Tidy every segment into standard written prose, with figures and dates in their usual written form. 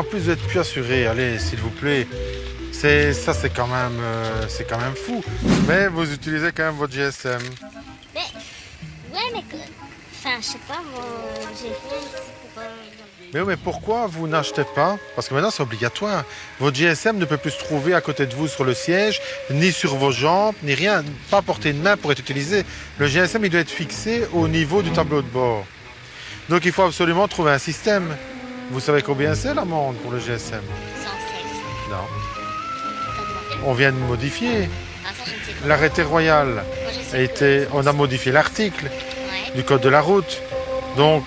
plus vous êtes plus assuré. Allez, s'il vous plaît. C'est quand même fou. Mais vous utilisez quand même votre GSM. Mais, ouais, mais, enfin, je sais pas, moi, j'ai rien ici pour... Mais oui, mais pourquoi vous n'achetez pas? Parce que maintenant c'est obligatoire. Votre GSM ne peut plus se trouver à côté de vous sur le siège, ni sur vos jambes, ni rien, pas à portée de main pour être utilisé. Le GSM il doit être fixé au niveau du tableau de bord. Donc il faut absolument trouver un système. Vous savez combien c'est l'amende pour le GSM? 116. Non. T'as demandé? On vient de modifier. Ah, ça, je ne sais pas. L'arrêté royal Moi, je sais on a modifié l'article Ouais. du code de la route. Donc,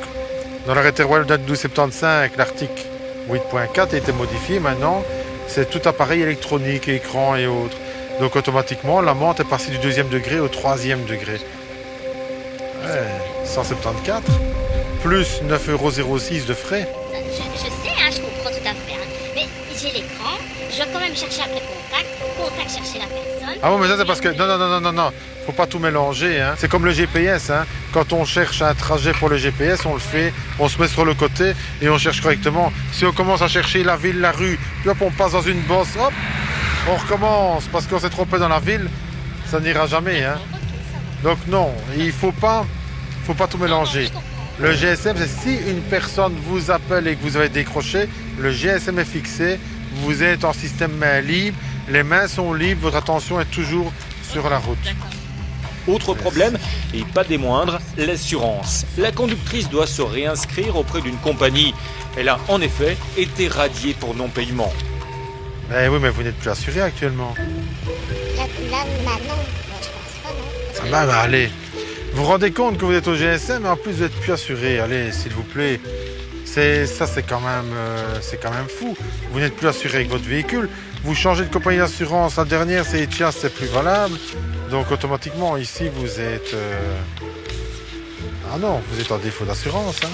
dans l'arrêté royal date de 1275, l'article 8.4 a été modifié. Maintenant, c'est tout appareil électronique, écran et autres. Donc, automatiquement, l'amende est passée du 2e degré au 3e degré. Ouais, 174, plus 9,06 € de frais. Je sais, hein, je comprends tout à fait. Hein. Mais j'ai l'écran, je dois quand même chercher après contact, chercher la personne. Ah bon, mais ça c'est parce que... Non. Faut pas tout mélanger. Hein. C'est comme le GPS. Hein. Quand on cherche un trajet pour le GPS, on le fait, on se met sur le côté et on cherche correctement. Si on commence à chercher la ville, la rue, puis hop, on passe dans une bosse, hop, on recommence parce qu'on s'est trompé dans la ville, ça n'ira jamais. Hein. Ok, ça va. Donc non, il faut pas tout mélanger. Non, je comprends. Le GSM, c'est si une personne vous appelle et que vous avez décroché, le GSM est fixé, vous êtes en système main libre, les mains sont libres, votre attention est toujours sur la route. Autre problème, et pas des moindres, l'assurance. La conductrice doit se réinscrire auprès d'une compagnie. Elle a en effet été radiée pour non-paiement. Eh oui, mais vous n'êtes plus assuré actuellement. Là, maintenant, je pense pas, non. Ah bah, allez, vous vous rendez compte que vous êtes au GSM et en plus vous n'êtes plus assuré. Allez, s'il vous plaît. C'est quand même fou. Vous n'êtes plus assuré avec votre véhicule. Vous changez de compagnie d'assurance. La dernière, c'est Etias, c'est plus valable. Donc automatiquement, ici, vous êtes... Ah non, vous êtes en défaut d'assurance. Hein.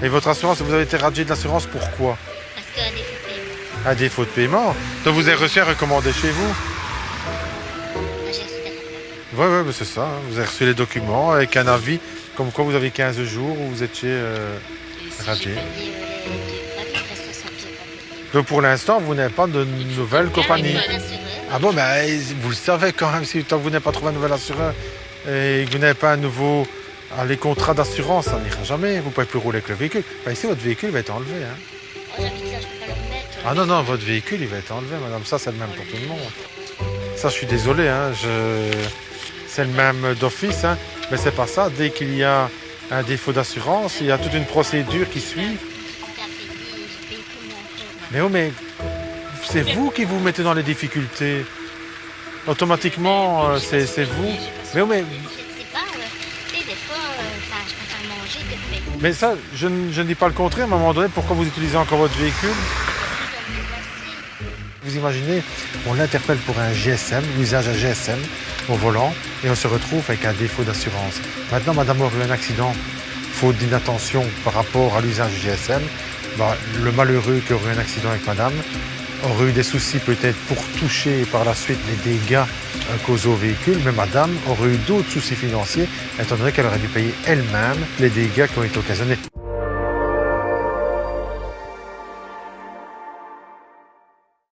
Et votre assurance, vous avez été radié de l'assurance, pourquoi? Parce qu'à défaut de paiement, À défaut de paiement. Donc vous avez reçu un recommandé chez vous. j'ai reçu des rapports. Oui, mais c'est ça. Hein. Vous avez reçu les documents avec un avis comme quoi vous avez 15 jours où vous étiez radié. J'ai payé les 2 pack, il reste 60, j'ai pas payé. Donc pour l'instant, vous n'avez pas de nouvelle compagnie. Avec l'assureur. Ah bon, mais vous le savez quand même, si tant que vous n'avez pas trouvé un nouvel assureur et que vous n'avez pas un nouveau les contrats d'assurance, ça n'ira jamais. Vous ne pouvez plus rouler avec le véhicule. Ben, ici, votre véhicule va être enlevé. Hein. Oh, j'habite là, je peux pas le remettre. Ah non, votre véhicule, il va être enlevé, madame. Ça, c'est le même pour tout le monde. Ça, je suis désolé. Hein. C'est le même d'office. Hein. Mais c'est pas ça. Dès qu'il y a un défaut d'assurance, il y a toute une procédure qui suit. J'ai payé tout mon Mais oh, mais c'est vous qui vous mettez dans les difficultés. Automatiquement, c'est vous. Mais oh, mais... Je ne sais pas, tu sais, des fois, je préfère manger que de payer. Mais ça, je ne dis pas le contraire, mais à un moment donné, pourquoi vous utilisez encore votre véhicule? Vous imaginez, on l'interpelle pour un GSM, l'usage à GSM au volant, et on se retrouve avec un défaut d'assurance. Maintenant, madame aurait eu un accident, faute d'inattention par rapport à l'usage du GSM, le malheureux qui aurait eu un accident avec madame aurait eu des soucis peut-être pour toucher par la suite les dégâts causés au véhicule, mais madame aurait eu d'autres soucis financiers, étant donné qu'elle aurait dû payer elle-même les dégâts qui ont été occasionnés.